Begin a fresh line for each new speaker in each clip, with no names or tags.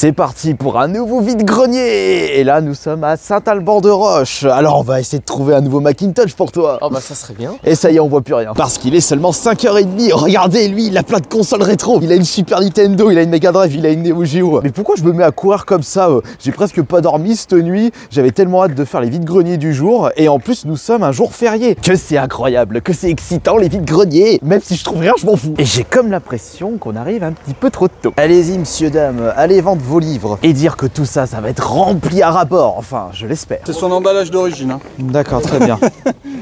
C'est parti pour un nouveau vide-grenier. Et là, nous sommes à Saint-Alban-de-Roche. Alors, on va essayer de trouver un nouveau Macintosh pour toi.
Oh bah ça serait bien.
Et ça y est, on voit plus rien. Parce qu'il est seulement 5h30. Regardez, lui, il a plein de consoles rétro. Il a une Super Nintendo, il a une Mega Drive, il a une Neo Geo. Mais pourquoi je me mets à courir comme ça? J'ai presque pas dormi cette nuit. J'avais tellement hâte de faire les vide-greniers du jour. Et en plus, nous sommes un jour férié. Que c'est incroyable, que c'est excitant les vide-greniers. Même si je trouve rien, je m'en fous. Et j'ai comme l'impression qu'on arrive un petit peu trop tôt. Allez-y, monsieur, dame, allez vendre vos livres. Et dire que tout ça, ça va être rempli à rapport. Enfin, je l'espère.
C'est son emballage d'origine. Hein.
D'accord, très bien.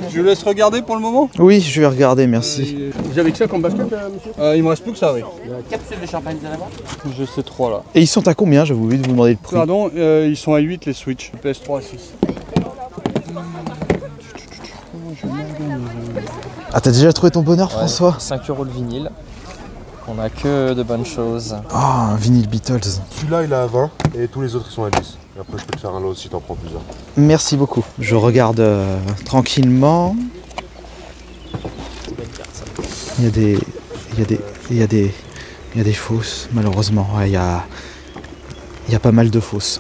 Je vous laisse regarder pour le moment.
Oui, je vais regarder, merci.
Vous avez que ça comme basket, monsieur? Il me reste plus que ça, oui.
Il y a 4 de champagne là-bas.
J'ai ces 3 là.
Et ils sont à combien? J'avais oublié de vous demander le prix.
Pardon, ils sont à 8 les Switch. PS3 à 6.
Ah, t'as déjà trouvé ton bonheur, François?
5 € le vinyle. On a que de bonnes choses.
Ah, un vinyle Beatles.
Celui-là, il est à 20 et tous les autres, ils sont à 10. Et après, je peux te faire un lot si t'en prends plusieurs.
Merci beaucoup. Je regarde tranquillement. Il y a des fausses, malheureusement. Ouais, il y a pas mal de fausses.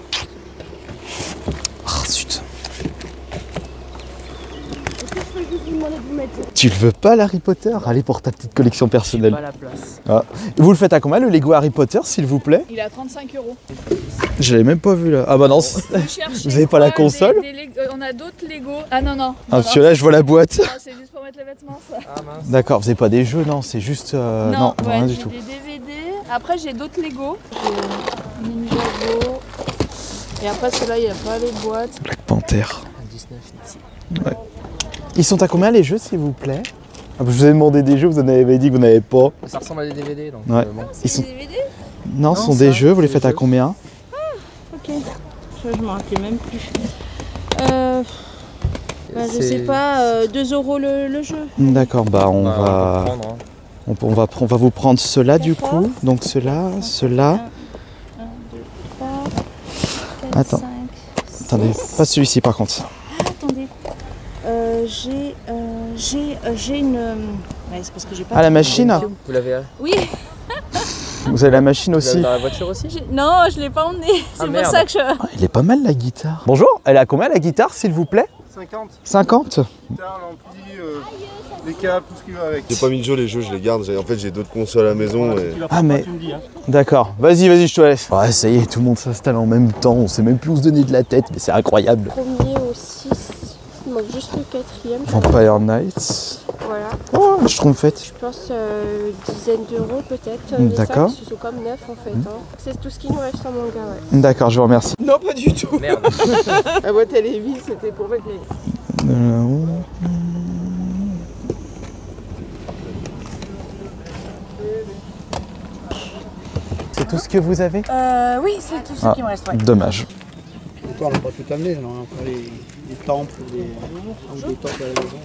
Ah, zut. Tu le veux pas, l'Harry Potter? Allez, pour ta petite collection personnelle.
Pas la place.
Ah. Vous le faites à combien, le Lego Harry Potter, s'il vous plaît?
Il est à 35 €.
Je l'avais même pas vu là. Ah bah non. Vous avez pas la console?
On a d'autres Lego. Ah non, non.
Ah, parce que là, je vois la boîte.
Non, c'est juste pour mettre les vêtements, ça.
Ah mince.
D'accord, vous avez pas des jeux, non, c'est juste... non,
ouais,
rien du
j'ai
tout.
des DVD. Après, j'ai d'autres Lego. J'ai Ninjago. Et après, ceux-là, il n'y a pas les boîtes.
Black Panther.
19 ici.
Ouais. Ils sont à combien les jeux, s'il vous plaît? Ah, je vous ai demandé des jeux, vous en avez dit que vous n'avez pas.
Ça ressemble à des DVD donc
Ouais.
bon.
Ils sont...
Des DVD?
Non, ce sont des jeux, vous les faites à combien?
Ok. Je m'en rappelais même plus. Je sais pas, 2 € le jeu.
D'accord, bah on
Bah,
va...
prendre, hein.
On va vous prendre ceux-là du coup. Donc ceux-là, ceux-là.
1, 2, 3, 4,
Attends.
5, 6.
Attendez, pas celui-ci par contre.
Ah, attendez. J'ai une... Ouais, c'est parce que j'ai pas...
Ah, la machine?
Vous l'avez
Oui.
Vous avez la machine aussi?
dans la voiture aussi?
Non, je l'ai pas emmené. C'est pour
merde.
ça que je...
Ah, il est pas mal la guitare. Bonjour, elle est à combien la guitare, s'il vous plaît?
50.
50?
Guitare, l'ampli, les câbles, tout ce qui va avec. J'ai pas mis de jeu, les jeux, je les garde. En fait, j'ai d'autres consoles à la maison. Et...
Ah mais... D'accord, vas-y, je te laisse. Ouais, ça y est, tout le monde s'installe en même temps. On sait même plus où se donner de la tête, mais c'est incroyable.
Premier au 6, il manque juste le 4e.
Vampire Nights.
Voilà,
Oh, je trouve fête.
je pense dizaine d'euros peut-être.
D'accord.
Les sacs, ce sont comme neufs en fait. Hein. C'est tout ce qui nous reste en manga, ouais.
D'accord, je vous remercie.
Non, pas du tout.
Merde.
La boîte elle est vide, c'était pour mettre les...
C'est tout ce que vous avez?
Oui, c'est tout ce qui me reste, ouais.
Dommage.
On n'a pas tout amené, on a encore les temples, des temples à la maison.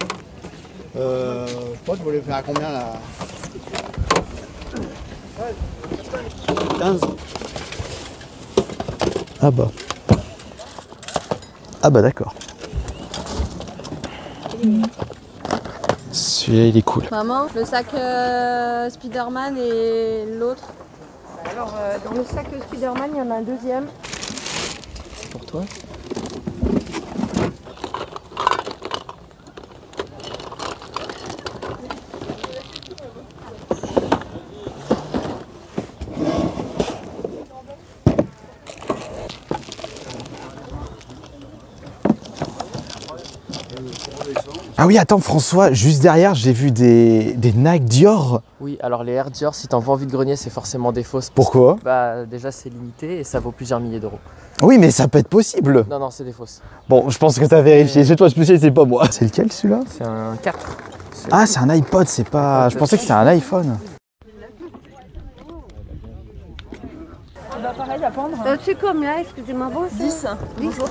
Je crois que vous voulez faire à combien là? 15.
Ah bah. Ah bah d'accord. Celui-là il est cool.
Maman, le sac Spider-Man et l'autre. Alors, dans le sac Spider-Man, il y en a un deuxième.
Pour toi?
Ah oui, attends François, juste derrière j'ai vu des Nike Dior.
Oui, alors les Air Dior, si t'en vends vide-grenier, c'est forcément des fausses.
Pourquoi?
Bah déjà c'est limité et ça vaut plusieurs milliers d'euros.
Oui, mais ça peut être possible.
Non, non, c'est des fausses.
Bon, je pense que t'as vérifié. C'est toi spécial, c'est pas moi. C'est lequel celui-là?
C'est un 4.
Ah, c'est un iPod, c'est pas... Je pensais que c'était un iPhone.
Bah pareil, à prendre.
C'est combien, excusez-moi, bonjour.
10. Bonjour.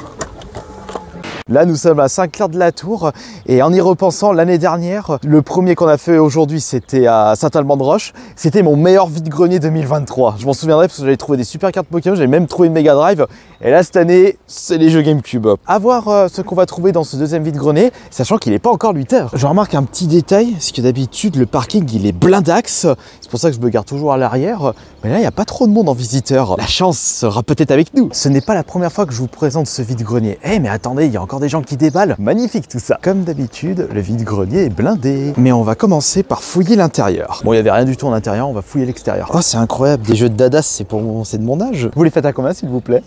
Là, nous sommes à Saint-Clair-de-la-Tour et en y repensant, l'année dernière, le premier qu'on a fait aujourd'hui, c'était à Saint-Alban-de-Roche. C'était mon meilleur vide-grenier 2023. Je m'en souviendrai parce que j'avais trouvé des super cartes Pokémon, j'avais même trouvé une Mega Drive. Et là, cette année, c'est les jeux GameCube. À voir ce qu'on va trouver dans ce deuxième vide-grenier, sachant qu'il n'est pas encore 8 h. Je remarque un petit détail, c'est que d'habitude, le parking, il est blindax. C'est pour ça que je me garde toujours à l'arrière. Mais là, il n'y a pas trop de monde en visiteur. La chance sera peut-être avec nous. Ce n'est pas la première fois que je vous présente ce vide-grenier. Eh, mais attendez, il y a encore des gens qui déballent. Magnifique tout ça. Comme d'habitude, le vide-grenier est blindé. Mais on va commencer par fouiller l'intérieur. Bon, il n'y avait rien du tout en intérieur, on va fouiller l'extérieur. Oh, c'est incroyable, des jeux de dadas, c'est de mon âge. Vous les faites à combien, s'il vous plaît?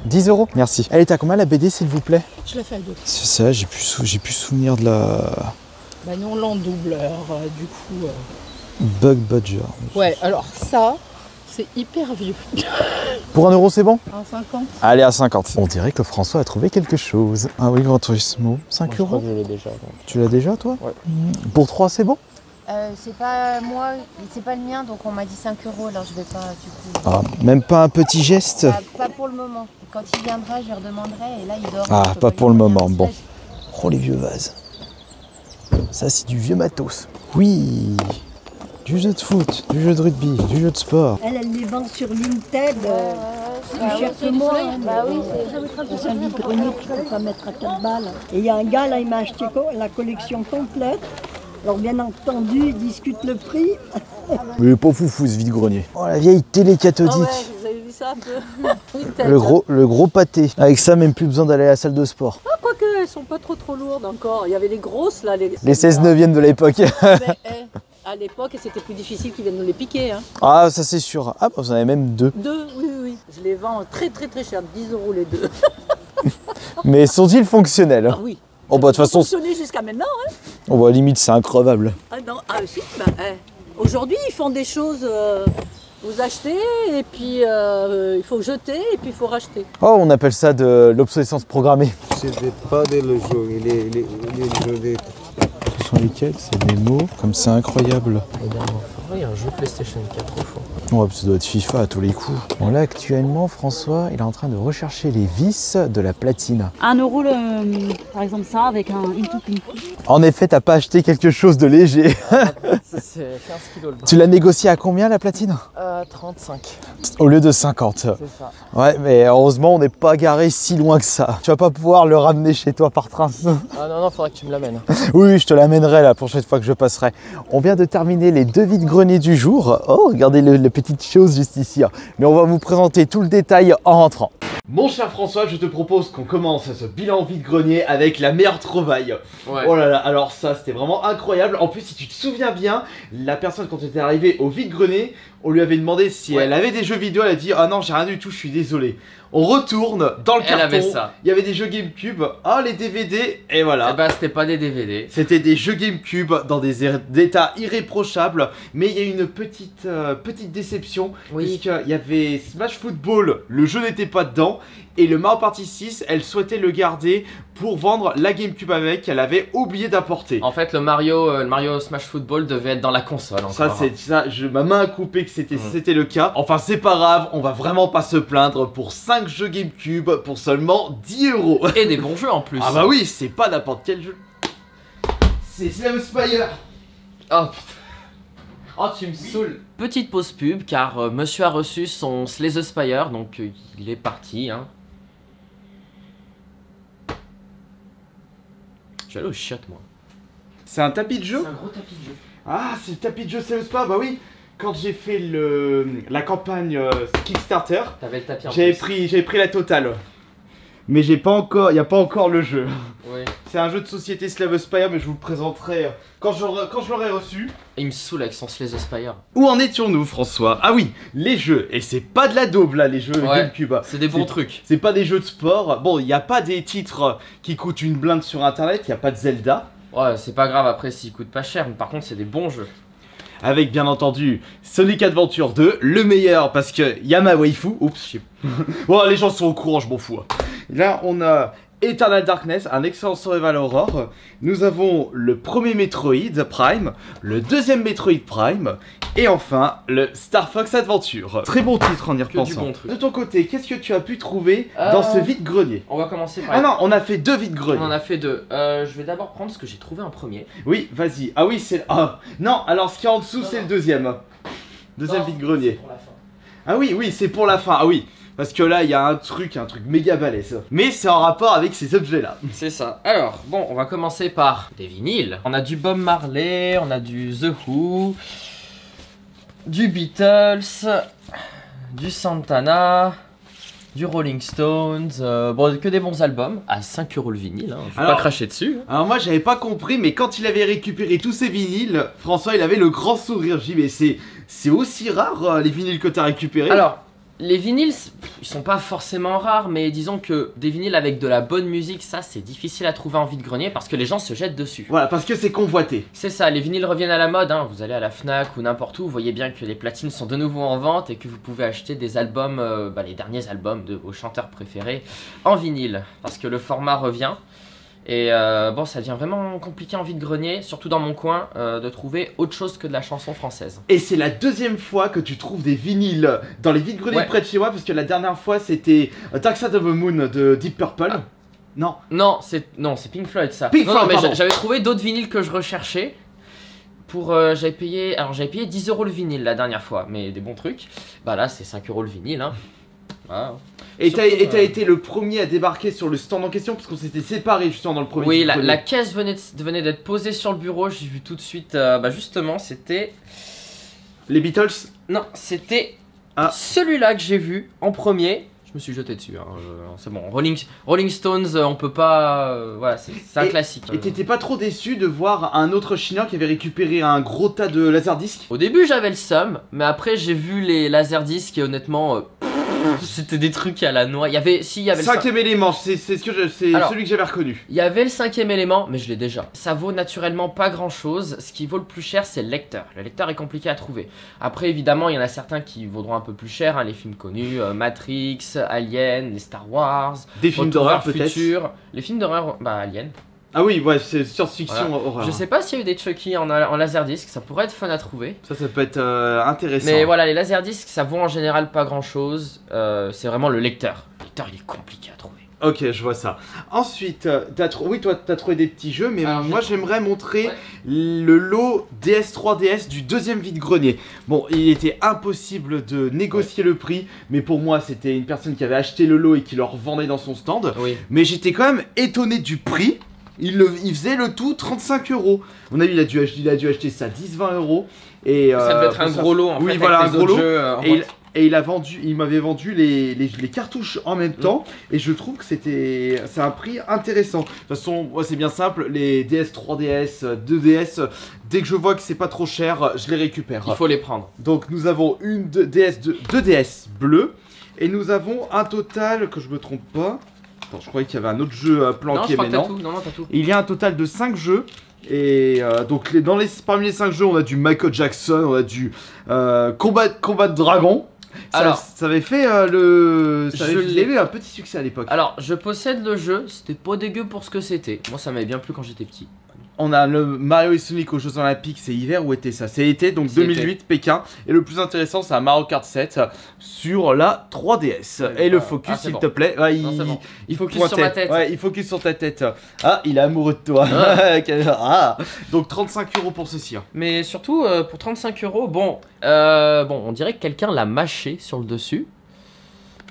10 €. Merci. Elle est à combien la BD, s'il vous plaît?
Je l'ai fait à 2.
C'est ça, j'ai plus souvenir de la...
Bah nous on l'a en doubleur, du coup...
Bug Badger.
Ouais, alors ça, c'est hyper vieux.
Pour 1 € c'est bon?
À 50.
Allez, à 50. On dirait que François a trouvé quelque chose. Ah oui, Gran Turismo, 5 €.
Je crois que je l'ai déjà. Donc.
Tu l'as déjà, toi?
Ouais.
Pour 3, c'est bon?
C'est pas moi, c'est pas le mien, donc on m'a dit 5 €, alors je vais pas du coup.
Ah, même pas un petit geste?
Pas pour le moment. Quand il viendra, je lui redemanderai et là il dort.
Ah, pas pour le moment, bon. Oh, les vieux vases. Ça, c'est du vieux matos. Oui, du jeu de foot, du jeu de rugby, du jeu de sport.
Elle les vend sur Vinted. Plus cher que moi.
Bah oui,
C'est un vide-grenier que tu peux pas mettre à 4 balles. Et il y a un gars là, il m'a acheté la collection complète. Alors bien entendu, il discute le prix.
Mais il est pas foufou ce vide-grenier. Oh, la vieille télé cathodique.
Vous avez vu ça un peu?
Le gros pâté. Avec ça, même plus besoin d'aller à la salle de sport.
Ah, quoique, elles sont pas trop lourdes encore. Il y avait les grosses là.
Les 16 neuvièmes de l'époque.
Mais, à l'époque, c'était plus difficile qu'ils viennent nous les piquer. Hein.
Ah, ça c'est sûr. Ah, bah, vous en avez même 2.
2, oui. Je les vends très cher, 10 € les 2.
Mais sont-ils fonctionnels?
Ah oui.
Oh, bah de toute façon.
Fonctionné jusqu'à maintenant. Hein.
Oh, bah limite, c'est increvable.
Ah non, si, aujourd'hui, ils font des choses. Vous achetez et puis il faut jeter et puis il faut racheter.
Oh, on appelle ça de l'obsolescence programmée.
C'était pas des jeux, les jeux des...
Ce sont lesquels? C'est des mots. Comme c'est incroyable.
Il y a un jeu PlayStation 4 au fond.
Oh, ça doit être FIFA à tous les coups. Bon, là, actuellement, François, il est en train de rechercher les vis de la platine.
1 €, par exemple ça, avec un Into Pink.
En effet, t'as pas acheté quelque chose de léger.
C'est 15 kilos le bras.
Tu l'as négocié à combien, la platine?
35.
Au lieu de 50.
C'est ça.
Ouais, mais heureusement, on n'est pas garé si loin que ça. Tu vas pas pouvoir le ramener chez toi par train.
Ah non, faudra que tu me l'amènes.
Oui, je te l'amènerai la prochaine fois que je passerai. On vient de terminer les 2 vide-greniers du jour. Oh, regardez les petites choses juste ici. Mais on va vous présenter tout le détail en rentrant. Mon cher François, je te propose qu'on commence ce bilan vide-grenier avec la meilleure trouvaille.
Ouais.
Oh là là, alors ça c'était vraiment incroyable. En plus, si tu te souviens bien, la personne quand elle était arrivée au vide-grenier, on lui avait demandé si elle avait des jeux vidéo, elle a dit « Ah non, j'ai rien du tout, je suis désolé ». On retourne dans le carton,
avait ça.
Il y avait des jeux GameCube, les DVD, et voilà.
Eh ben, c'était pas des DVD.
C'était des jeux GameCube dans des états irréprochables, mais il y a une petite déception, puisqu'il y avait Smash Football, le jeu n'était pas dedans, et le Mario Party 6, elle souhaitait le garder pour vendre la GameCube avec, qu'elle avait oublié d'apporter.
En fait, le Mario Smash Football devait être dans la console encore.
Ma main a coupé que c'était le cas. Enfin, c'est pas grave, on va vraiment pas se plaindre pour 5 jeux GameCube pour seulement 10 €.
Et des bons jeux en plus.
Ah bah oui, c'est pas n'importe quel jeu. C'est Slay the Spire.
Oh putain. Oh, tu me saoules. Petite pause pub car monsieur a reçu son Slay the Spire, donc il est parti. Hein. Je vais aller au chiottes moi.
C'est un tapis de jeu?
C'est un gros tapis de jeu.
Ah, c'est le tapis de jeu Slay the Spire, bah oui. Quand j'ai fait la campagne Kickstarter, j'avais pris la totale. Mais il n'y a pas encore le jeu.
Oui.
C'est un jeu de société Slay the Spire, mais je vous le présenterai quand je l'aurai reçu.
Et il me saoule avec son Slay the Spire.
Où en étions-nous, François? Ah oui, les jeux. Et c'est pas de la daube là, les jeux GameCube.
C'est des bons trucs.
C'est pas des jeux de sport. Bon, il n'y a pas des titres qui coûtent une blinde sur internet, il n'y a pas de Zelda.
Ouais, c'est pas grave après s'ils coûtent pas cher, mais par contre, c'est des bons jeux.
Avec bien entendu Sonic Adventure 2, le meilleur parce que y a ma waifu. Oups, bon, les gens sont au courant, je m'en fous. Là, on a Eternal Darkness, un excellent survival horror. Nous avons le premier Metroid Prime, le deuxième Metroid Prime, et enfin le Star Fox Adventure. Très bon titre en y repensant.
bon truc.
De ton côté, qu'est-ce que tu as pu trouver dans ce vide-grenier?
On va commencer par...
Ah non, on a fait 2 vide-greniers.
On en a fait 2. Je vais d'abord prendre ce que j'ai trouvé en premier.
Oui, vas-y. Ah oui, c'est... Ah non, alors ce qu'il y a en dessous, c'est le deuxième. Deuxième vide-grenier. Ah oui, oui, c'est pour la fin. Ah oui. Parce que là, il y a un truc méga balèze. Mais c'est en rapport avec ces objets-là.
C'est ça. Alors, bon, on va commencer par des vinyles. On a du Bob Marley, on a du The Who, du Beatles, du Santana, du Rolling Stones. Bon, que des bons albums. À 5 € le vinyle, hein. Je vais pas cracher dessus.
Alors moi, j'avais pas compris, mais quand il avait récupéré tous ces vinyles, François, il avait le grand sourire. J'ai dit, mais c'est aussi rare, les vinyles que t'as récupérés.
Alors... Les vinyles, ils sont pas forcément rares, mais disons que des vinyles avec de la bonne musique, ça c'est difficile à trouver en vide-grenier parce que les gens se jettent dessus.
Voilà, parce que c'est convoité.
C'est ça, les vinyles reviennent à la mode, hein. Vous allez à la Fnac ou n'importe où, vous voyez bien que les platines sont de nouveau en vente et que vous pouvez acheter des albums, les derniers albums de vos chanteurs préférés en vinyle, parce que le format revient. Et bon, ça devient vraiment compliqué en vide-grenier, surtout dans mon coin, de trouver autre chose que de la chanson française.
Et c'est la deuxième fois que tu trouves des vinyles dans les vide-greniers près de chez moi, parce que la dernière fois c'était Dark Side of the Moon de Deep Purple. Non.
Non, c'est Pink Floyd ça.
Pink Floyd,
mais j'avais trouvé d'autres vinyles que je recherchais. J'avais payé 10 € le vinyle la dernière fois, mais des bons trucs. Bah là c'est 5 € le vinyle, hein. Voilà.
Et t'as été le premier à débarquer sur le stand en question parce qu'on s'était séparés justement dans le premier.
Oui, la caisse venait d'être posée sur le bureau, j'ai vu tout de suite, justement c'était...
Les Beatles?
Non, c'était celui-là que j'ai vu en premier. Je me suis jeté dessus, hein. C'est bon. Rolling Stones, on peut pas... voilà, c'est un classique.
Et t'étais pas trop déçu de voir un autre chinois qui avait récupéré un gros tas de laserdiscs?
Au début j'avais le seum, mais après j'ai vu les laserdiscs et honnêtement... c'était des trucs à la noix. Il y avait le
cinquième élément, c'est celui que j'avais reconnu.
Il y avait le 5e élément, mais je l'ai déjà. Ça vaut naturellement pas grand chose. Ce qui vaut le plus cher, c'est le lecteur. Le lecteur est compliqué à trouver. Après, évidemment, il y en a certains qui vaudront un peu plus cher, hein, les films connus, Matrix, Alien, les Star Wars,
des films d'horreur peut-être.
Les films d'horreur, Alien.
Ah oui, ouais, c'est science-fiction horreur.
Je sais pas s'il y a eu des Chucky en laserdisc, ça pourrait être fun à trouver.
Ça peut être intéressant.
Mais voilà, les laserdiscs, ça vaut en général pas grand chose. C'est vraiment le lecteur. Le lecteur, il est compliqué à trouver.
Ok, je vois ça. Ensuite, oui, toi, t'as trouvé des petits jeux, mais moi, j'aimerais montrer le lot DS 3DS du deuxième vide-grenier. Bon, il était impossible de négocier le prix, mais pour moi, c'était une personne qui avait acheté le lot et qui le revendait dans son stand.
Oui.
Mais j'étais quand même étonné du prix. Il faisait le tout 35 €. On a vu, il a dû acheter ça 10-20 €. Et
ça devait être un gros lot en fait.
Oui, voilà, un gros lot.
Et
il m'avait vendu les cartouches en même temps. Et je trouve que c'est un prix intéressant. De toute façon, c'est bien simple. Les DS 3DS, 2DS, dès que je vois que c'est pas trop cher, je les récupère.
Il faut les prendre.
Donc nous avons deux DS bleues. Et nous avons un total, que je me trompe pas. Attends, je croyais qu'il y avait un autre jeu planqué, mais non.
Non, t'as tout.
Il y a un total de 5 jeux. Et donc parmi les 5 jeux, on a du Michael Jackson, on a du Combat de Dragon. Ça avait fait un petit succès à l'époque.
Alors, je possède le jeu, c'était pas dégueu pour ce que c'était. Moi, ça m'avait bien plu quand j'étais petit.
On a le Mario et Sonic aux Jeux Olympiques, c'est hiver ou été ça? C'est été, donc 2008, Pékin. Et le plus intéressant, c'est un Mario Kart 7 sur la 3DS. Et le focus, s'il te plaît. Ouais,
il focus sur ma tête.
Ouais, il focus sur ta tête. Ah, il est amoureux de toi. Donc 35 € pour ceci. Hein.
Mais surtout, pour 35 €, bon, on dirait que quelqu'un l'a mâché sur le dessus.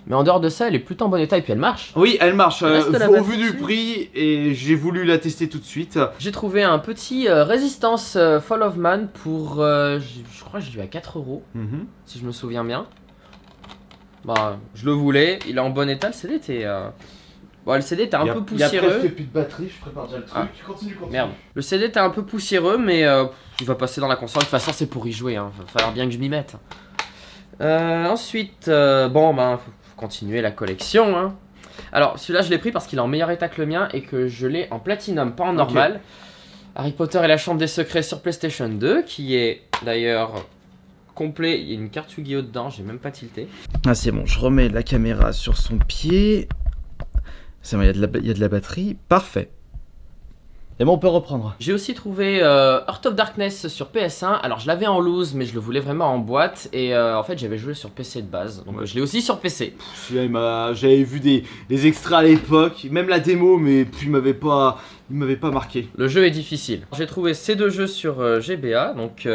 Mais en dehors de ça, elle est plutôt en bon état et puis elle marche.
Oui, elle marche au vu du prix et j'ai voulu la tester tout de suite.
J'ai trouvé un petit Resistance Fall of Man pour, je crois que je l'ai eu à 4 €, si je me souviens bien. Bah, je le voulais, il est en bon état, le CD était... Bon, le CD était un peu poussiéreux.
Il y a presque plus de batterie, je prépare déjà le truc. Tu continues.
Merde. Le CD était un peu poussiéreux, mais il va passer dans la console. De toute façon, c'est pour y jouer, hein. Va falloir bien que je m'y mette. Ensuite, faut continuer la collection, hein. Alors celui-là je l'ai pris parce qu'il est en meilleur état que le mien et que je l'ai en platinum, pas en normal. Harry Potter et la Chambre des Secrets sur PlayStation 2, qui est d'ailleurs complet. Il y a une carte Yu-Gi-Oh dedans, j'ai même pas tilté.
Ah c'est bon, je remets la caméra sur son pied. C'est bon, il y a de la batterie, parfait. Et bon, on peut reprendre.
J'ai aussi trouvé Heart of Darkness sur PS1. Alors je l'avais en loose, mais je le voulais vraiment en boîte. Et en fait j'avais joué sur PC de base, donc je l'ai aussi sur PC.
J'avais vu des extraits à l'époque, même la démo, mais puis il m'avait pas marqué.
Le jeu est difficile. J'ai trouvé ces deux jeux sur GBA, donc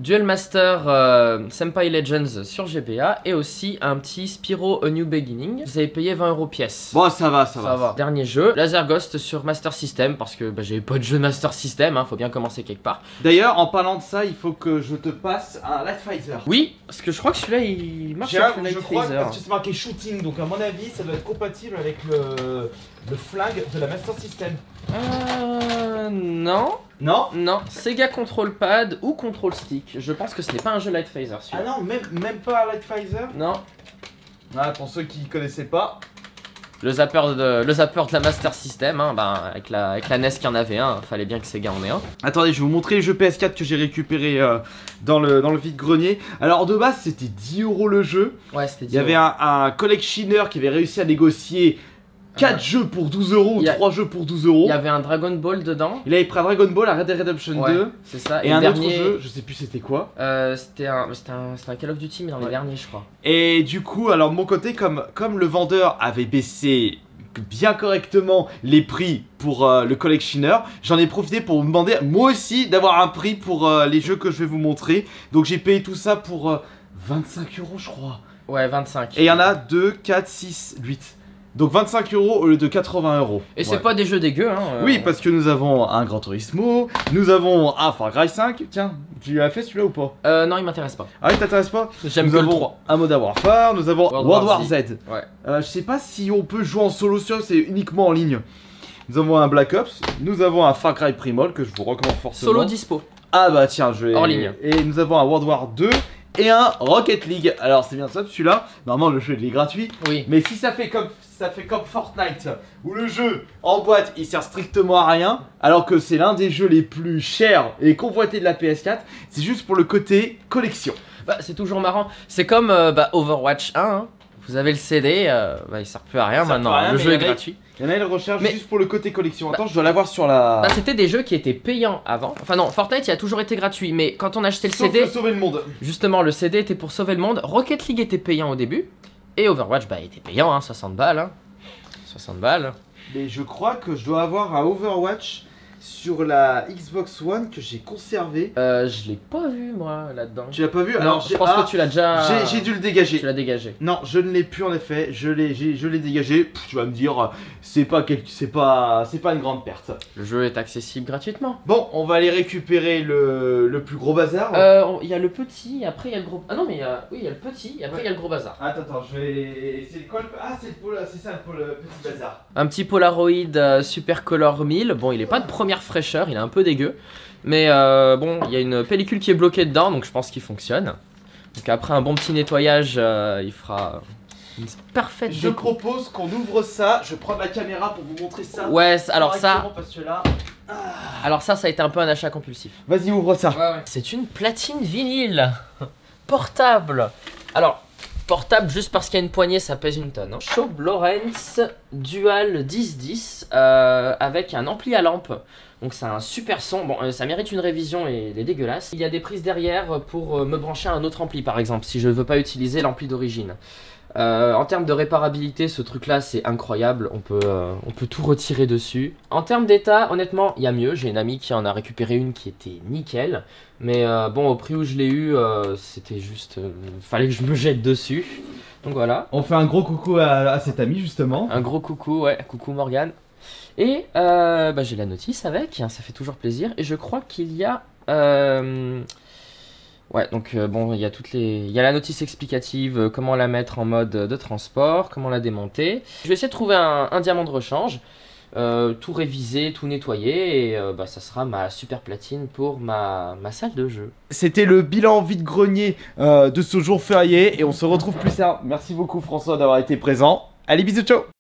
Duel Master Senpai Legends sur GBA et aussi un petit Spyro A New Beginning. Vous avez payé 20 € pièce.
Bon, ça va.
Dernier jeu, Laser Ghost sur Master System parce que j'avais pas de jeu Master System, hein, faut bien commencer quelque part.
D'ailleurs, en parlant de ça, il faut que je te passe un Light Fighter.
Oui, parce que je crois que celui-là il marche avec le Light Phaser.
Parce que c'est marqué shooting, donc à mon avis, ça doit être compatible avec le flingue de la Master System.
Non.
Non?
Non, Sega Control Pad ou Control Stick. Je pense que ce n'est pas un jeu Light Phaser celui-là.
Ah non, même pas un Light Phaser?
Non.
Ah, pour ceux qui connaissaient pas.
Le zapper de la Master System, hein, avec la NES qui en avait un, fallait bien que Sega en ait un.
Attendez, je vais vous montrer les jeux PS4 que j'ai récupérés dans le vide-grenier. Alors de base, c'était 10 € le jeu.
Ouais, c'était 10 €.
Il y avait un collectionneur qui avait réussi à négocier 4 jeux pour 12 € ou 3 jeux pour 12 €.
Il y avait un Dragon Ball dedans.
Il avait pris un Dragon Ball, un Red Dead Redemption 2.
C'est ça.
Et un autre jeu, je sais plus c'était quoi.
C'était un Call of Duty mais dans les derniers je crois.
Et du coup, alors de mon côté, comme le vendeur avait baissé bien correctement les prix pour le collectionneur, j'en ai profité pour vous demander moi aussi d'avoir un prix pour les jeux que je vais vous montrer. Donc j'ai payé tout ça pour 25 € je crois.
Ouais, 25.
Et il y en a 2, 4, 6, 8. Donc 25 € au lieu de 80 €.
Et c'est pas des jeux dégueux hein.
Oui, parce que nous avons un Gran Turismo, nous avons un Far Cry 5. Tiens, tu as fait celui-là ou pas?
Non, il m'intéresse pas.
Ah, il t'intéresse pas?
J'aime que le 3.
Un Modern Warfare, nous avons World War Z.
Ouais.
Je sais pas si on peut jouer en solo sur, c'est uniquement en ligne. Nous avons un Black Ops, nous avons un Far Cry Primal que je vous recommande fortement.
Solo dispo.
Ah bah tiens, je vais...
Hors ligne.
Et nous avons un World War 2 et un Rocket League. Alors c'est bien ça, celui-là, normalement le jeu il est gratuit.
Oui.
Mais si ça fait comme Fortnite, où le jeu en boîte il sert strictement à rien, alors que c'est l'un des jeux les plus chers et convoités de la PS4, c'est juste pour le côté collection.
Bah c'est toujours marrant, c'est comme Overwatch 1, hein. Vous avez le CD, il sert plus à rien maintenant, le jeu est gratuit.
Il y en a, ils le recherchent juste pour le côté collection. Attends, je dois l'avoir sur la...
c'était des jeux qui étaient payants avant. Enfin non, Fortnite il a toujours été gratuit, mais quand on achetait le CD...
Sauf sauver le monde.
Justement, le CD était pour sauver le monde. Rocket League était payant au début. Et Overwatch, était payant, hein, 60 balles. Hein. 60 balles.
Mais je crois que je dois avoir un Overwatch sur la Xbox One que j'ai conservé.
Je l'ai pas vu moi là-dedans.
Tu l'as pas vu?
Alors je pense que tu l'as déjà...
J'ai dû le dégager.
Tu l'as dégagé.
Non, je ne l'ai plus en effet, je l'ai dégagé. Tu vas me dire, c'est pas une grande perte.
Le jeu est accessible gratuitement.
Bon, on va aller récupérer le plus gros bazar.
Il y a le petit, après il y a le gros... Ah non mais oui, il y a le petit, et après il y a le gros bazar.
Attends, je vais... C'est quoi le... Ah, c'est ça le petit bazar.
Un petit Polaroid Super Color 1000. Bon, il est pas de première fraîcheur, il est un peu dégueu. Mais bon, il y a une pellicule qui est bloquée dedans, donc je pense qu'il fonctionne. Donc après un bon petit nettoyage, il fera une parfaite
Je
déco.
propose qu'on ouvre ça, je prends la caméra pour vous montrer ça.
Ouais, alors ça...
Parce que là...
Alors ça a été un peu un achat compulsif.
Vas-y, ouvre ça.
Ouais. C'est une platine vinyle portable. Alors, portable juste parce qu'il y a une poignée, ça pèse une tonne. Hein. Schaub Lawrence Dual 1010 avec un ampli à lampe. Donc c'est un super son. Bon, ça mérite une révision et il est dégueulasse. Il y a des prises derrière pour me brancher à un autre ampli par exemple, si je ne veux pas utiliser l'ampli d'origine. En termes de réparabilité, ce truc là c'est incroyable, on peut tout retirer dessus. En termes d'état, honnêtement, il y a mieux, j'ai une amie qui en a récupéré une qui était nickel. Mais bon, au prix où je l'ai eu, c'était juste... fallait que je me jette dessus. Donc voilà.
On fait un gros coucou à cette amie justement.
Un gros coucou, ouais, coucou Morgane. Et j'ai la notice avec, hein, ça fait toujours plaisir. Et je crois qu'il y a... Ouais, donc bon, il y a la notice explicative, comment la mettre en mode de transport, comment la démonter. Je vais essayer de trouver un diamant de rechange, tout réviser, tout nettoyer, et ça sera ma super platine pour ma salle de jeu.
C'était le bilan vide-grenier de ce jour férié, et on se retrouve plus tard. Merci beaucoup François d'avoir été présent. Allez, bisous, ciao.